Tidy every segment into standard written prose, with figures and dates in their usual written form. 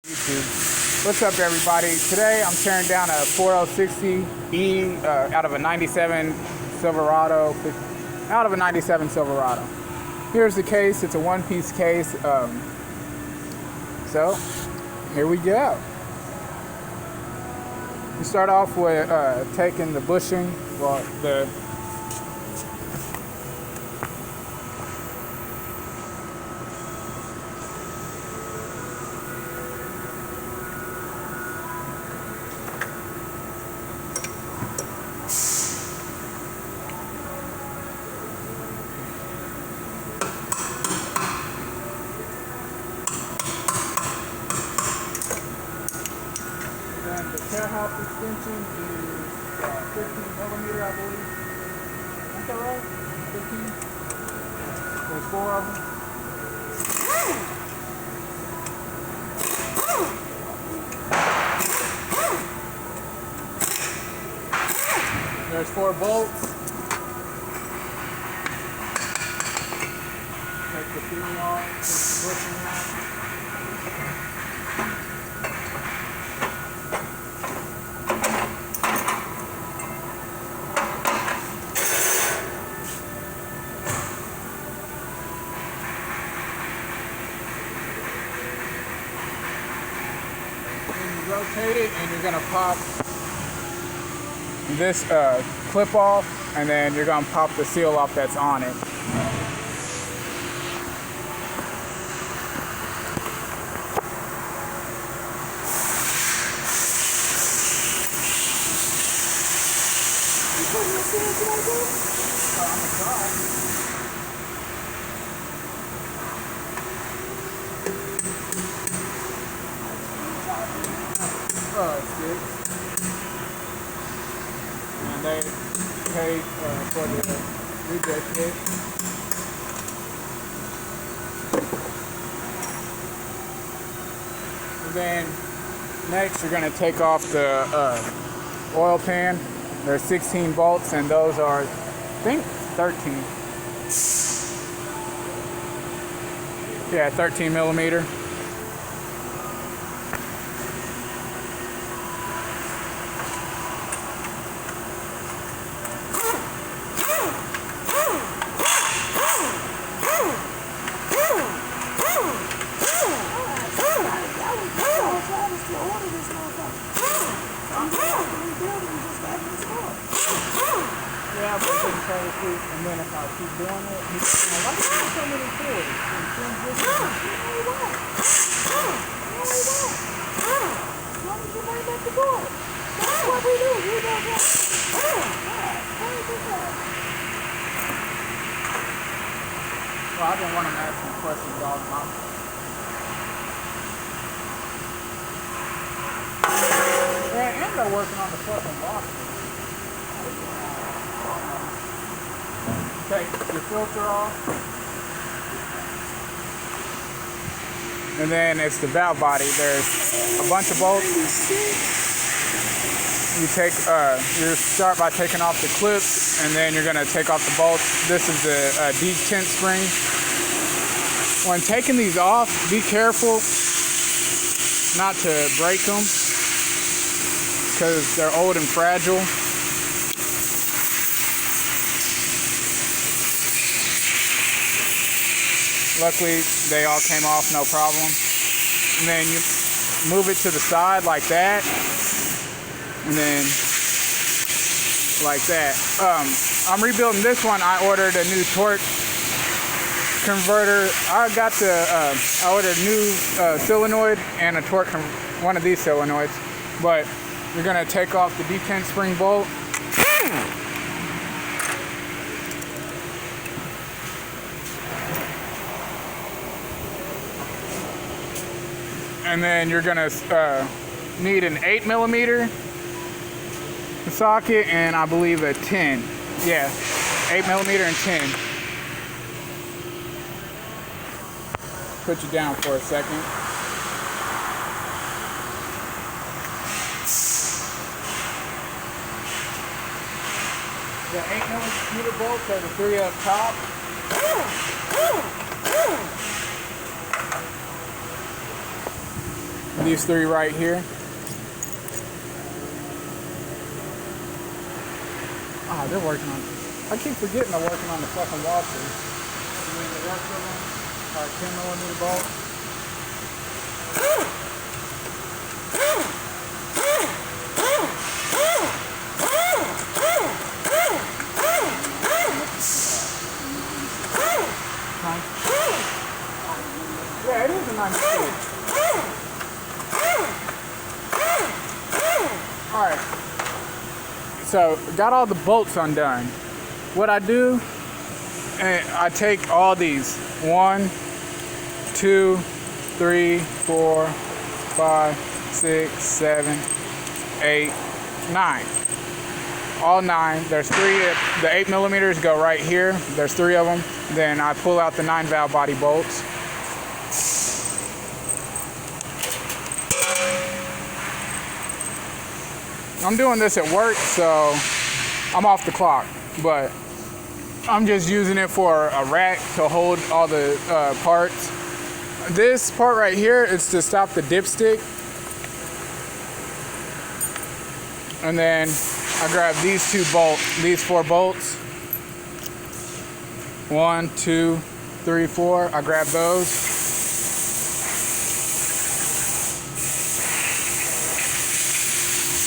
YouTube. What's up, everybody? Today I'm tearing down a 4060E out of a 97 Silverado. Here's the case. It's a one-piece case. So here we go. We start off with taking the bushing, the tail house extension is 15 millimeter, I believe. Is that right? 15? There's 4 of them. There's 4 bolts. Take the pinion off, take the bushing out. Rotate it, and you're gonna pop this clip off, and then you're gonna pop the seal off that's on it. I'm gonna try. 6. And they paid for the reject kit. And then next you're going to take off the oil pan. There's 16 bolts, and those are, I think, 13. Yeah, 13 millimeter. Yeah, I've been getting cold feet, and then if I keep doing it, he's like, why do you have so many toys? That's what we do. You don't get Well, I didn't want to ask some questions all the time. And they're working on the fucking box. Take your filter off. And then it's the valve body. There's a bunch of bolts. You start by taking off the clips, and then you're gonna take off the bolts. This is the detent spring. When taking these off, be careful not to break them, because they're old and fragile. Luckily, they all came off, no problem. And then you move it to the side like that, and then like that. I'm rebuilding this one. I ordered a new torque converter. I ordered a new solenoid and a torque, one of these solenoids. But you're gonna take off the detent spring bolt. And then you're gonna need an 8 millimeter socket, and I believe a 10. Yeah, 8 millimeter and 10. Put you down for a second. The 8 millimeter bolts are the 3 up top. these three right here. Ah, they're working on. I keep forgetting they're working on the fucking washers. I mean, the rest of them are 10mm bolts. Yeah, it is a nice tool. Alright. So, got all the bolts undone. What I do, I take all these. 1, 2, 3, 4, 5, 6, 7, 8, 9. All 9. There's 3. The 8mm go right here. There's 3 of them. Then I pull out the 9 valve body bolts. I'm doing this at work, so I'm off the clock, but I'm just using it for a rack to hold all the parts. This part right here is to stop the dipstick. And then I grab these 4 bolts. 1, 2, 3, 4. I grab those.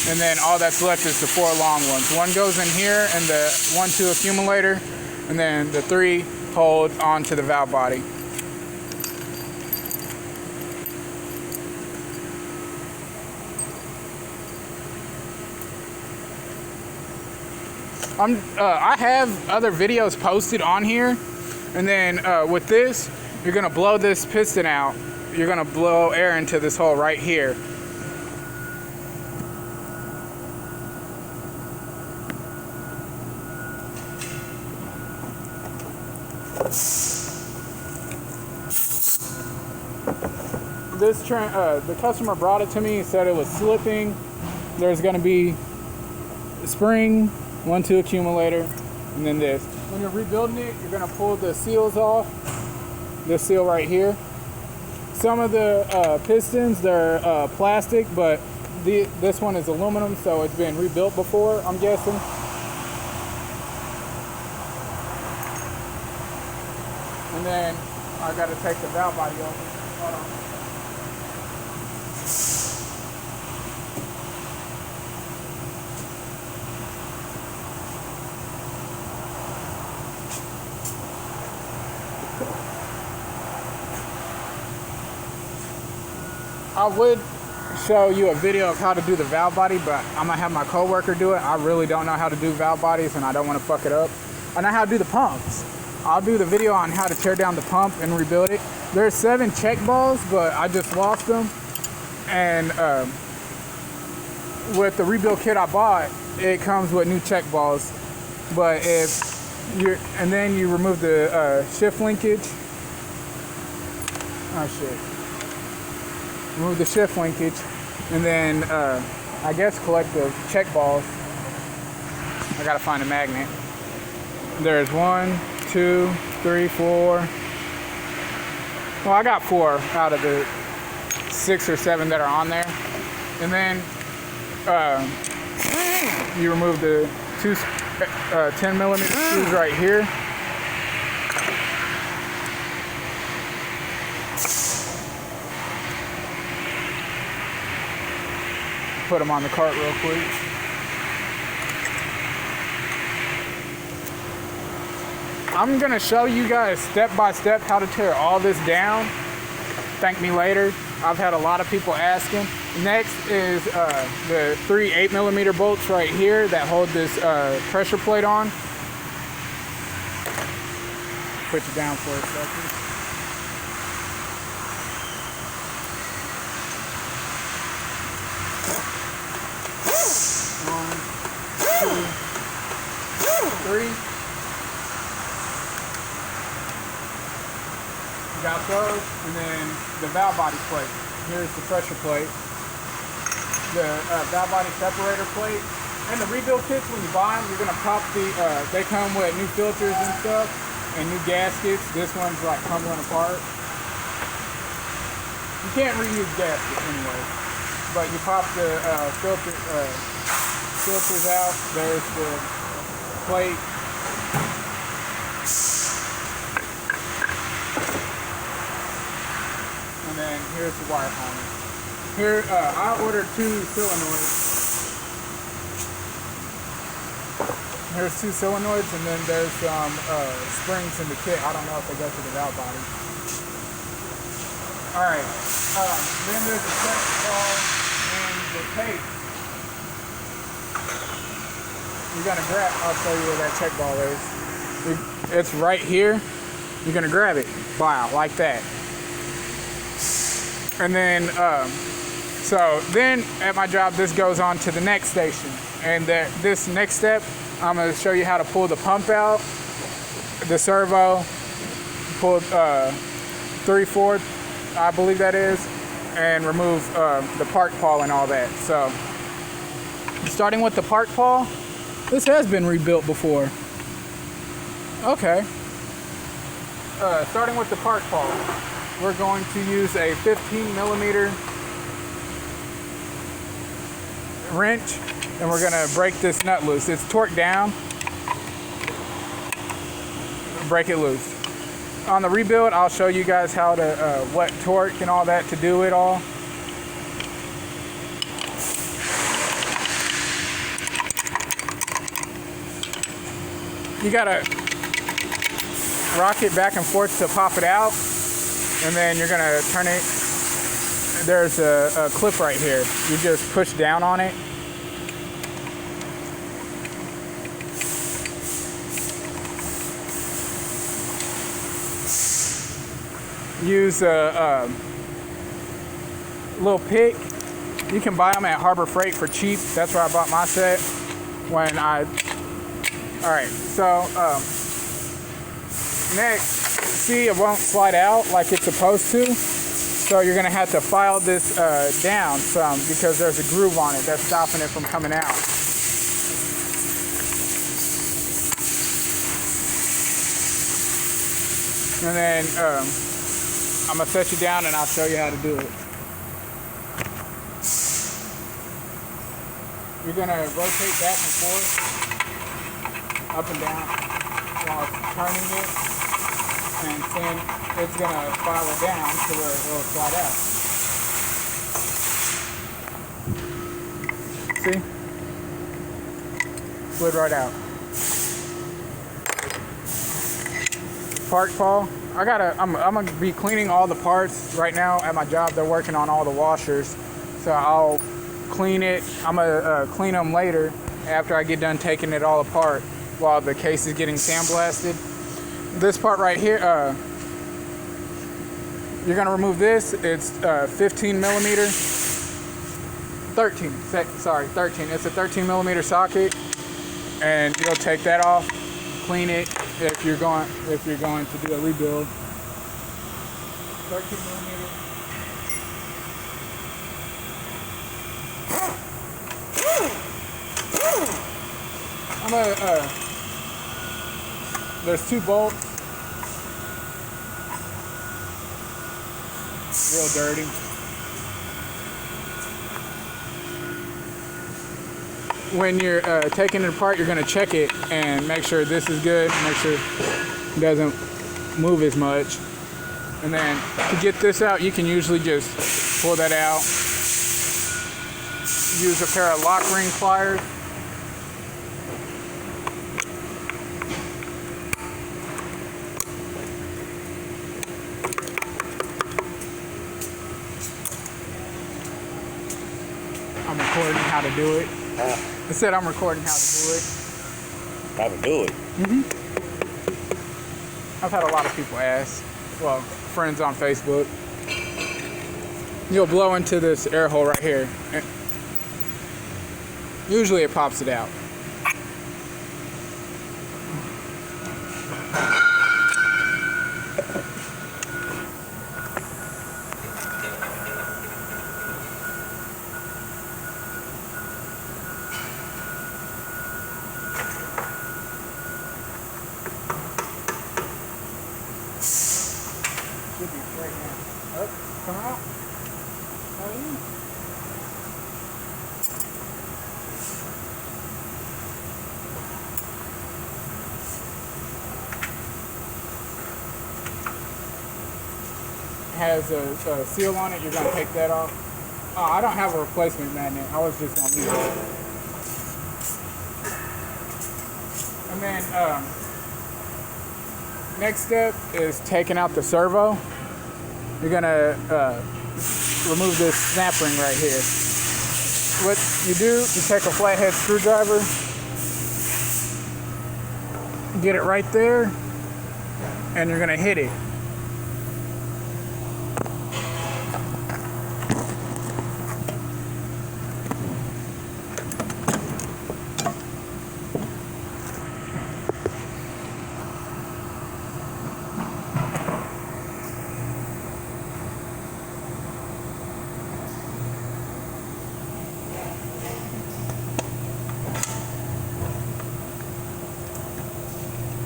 And then all that's left is the 4 long ones. One goes in here and the 1-2 accumulator, and then the 3 hold onto the valve body. I have other videos posted on here, and then with this, you're gonna blow this piston out. You're gonna blow air into this hole right here. The customer brought it to me, said it was slipping. There's gonna be a spring, 1-2 accumulator, and then this. When you're rebuilding it, you're gonna pull the seals off. This seal right here. Some of the pistons, they're plastic, but this one is aluminum, so it's been rebuilt before, I'm guessing. And then I gotta take the valve body off. Hold on. I would show you a video of how to do the valve body, but I'm gonna have my coworker do it. I really don't know how to do valve bodies, and I don't want to fuck it up. I know how to do the pumps. I'll do the video on how to tear down the pump and rebuild it. There's 7 check balls, but I just lost them. And with the rebuild kit I bought, it comes with new check balls. But and then you remove the shift linkage. Oh shit. Remove the shift linkage, and then I guess collect the check balls. I gotta find a magnet. There's 1, 2, 3, 4. Well, I got 4 out of the 6 or 7 that are on there. And then you remove the 2 10mm screws right here. Put them on the cart real quick. I'm gonna show you guys step by step how to tear all this down. Thank me later. I've had a lot of people asking. Next is the 3 8mm bolts right here that hold this pressure plate on. Put you down for a second. Got those, and then the valve body plate. Here's the pressure plate, the valve body separator plate, and the rebuild kits. When you buy them, you're gonna pop the. They come with new filters and stuff, and new gaskets. This one's like crumbling apart. You can't reuse gaskets anyway. But you pop the filters out. There's the plate. And then here's the wire harness. Here, I ordered 2 solenoids. There's 2 solenoids, and then there's some springs in the kit. I don't know if they go to the valve body. Alright, then there's the check ball and the tape. You're gonna grab, I'll show you where that check ball is. It's right here. You're gonna grab it, wow, like that. And then, so then at my job, this goes on to the next station. And this next step, I'm gonna show you how to pull the pump out, the servo, pull 3/4, I believe that is, and remove the park pawl and all that. So, starting with the park pawl, this has been rebuilt before. Okay. Starting with the park pawl, we're going to use a 15mm wrench, and we're gonna break this nut loose. It's torqued down. Break it loose. On the rebuild, I'll show you guys how to what torque and all that to do it all. You gotta rock it back and forth to pop it out, and then you're gonna turn it. There's a clip right here. You just push down on it. Use a little pick. You can buy them at Harbor Freight for cheap. That's where I bought my set. Alright, so next, see, it won't slide out like it's supposed to. So you're gonna have to file this down some because there's a groove on it that's stopping it from coming out. And then I'm gonna set you down and I'll show you how to do it. You're gonna rotate back and forth, up and down, while turning it, and then it's gonna file it down to where it will slide out. See? Slid right out. Park pawl. I'm gonna be cleaning all the parts right now at my job. They're working on all the washers, so I'll clean it. I'm gonna clean them later after I get done taking it all apart while the case is getting sandblasted. This part right here, you're gonna remove this. It's 15mm, 13. Sorry, 13. It's a 13mm socket, and you'll take that off, clean it. If you're going to do a rebuild, 13mm. I'm gonna. There's 2 bolts. Real dirty. When you're taking it apart, you're gonna check it and make sure this is good, make sure it doesn't move as much. And then to get this out, you can usually just pull that out. Use a pair of lock ring pliers. I'm recording how to do it. I said I'm recording how to do it. How to do it? Mm-hmm. I've had a lot of people ask. Well, friends on Facebook. You'll blow into this air hole right here. Usually it pops it out. Should be straight now. Oh, come out. has a seal on it, you're gonna take that off. I don't have a replacement magnet. I was just gonna use it. And then next step is taking out the servo. You're gonna remove this snap ring right here. What you do, you take a flathead screwdriver, get it right there, and you're gonna hit it.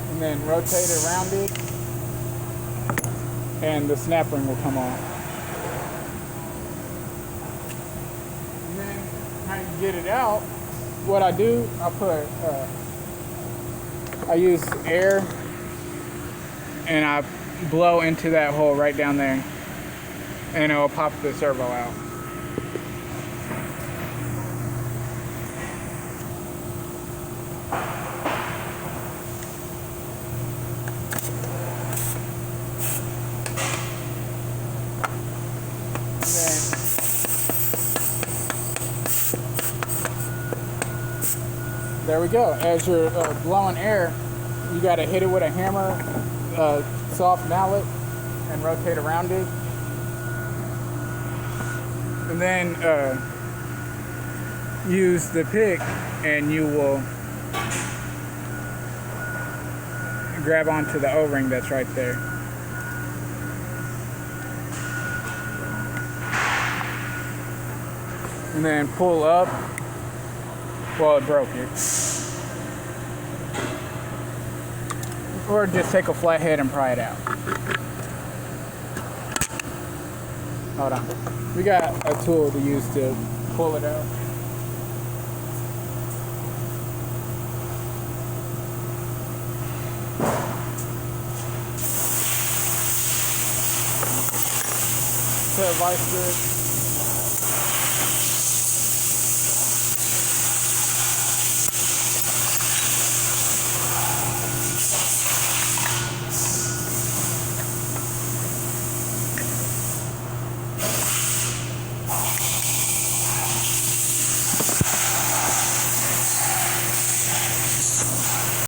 And then rotate it around it, and the snap ring will come on. And then how you get it out, what I do, I use air and I blow into that hole right down there, and it'll pop the servo out. There we go. As you're blowing air, you got to hit it with a hammer, soft mallet, and rotate around it. And then use the pick, and you will grab onto the O-ring that's right there. And then pull up. Well, it broke it. Or just take a flathead and pry it out. Hold on. We got a tool to use to pull it out. Set a vice grip.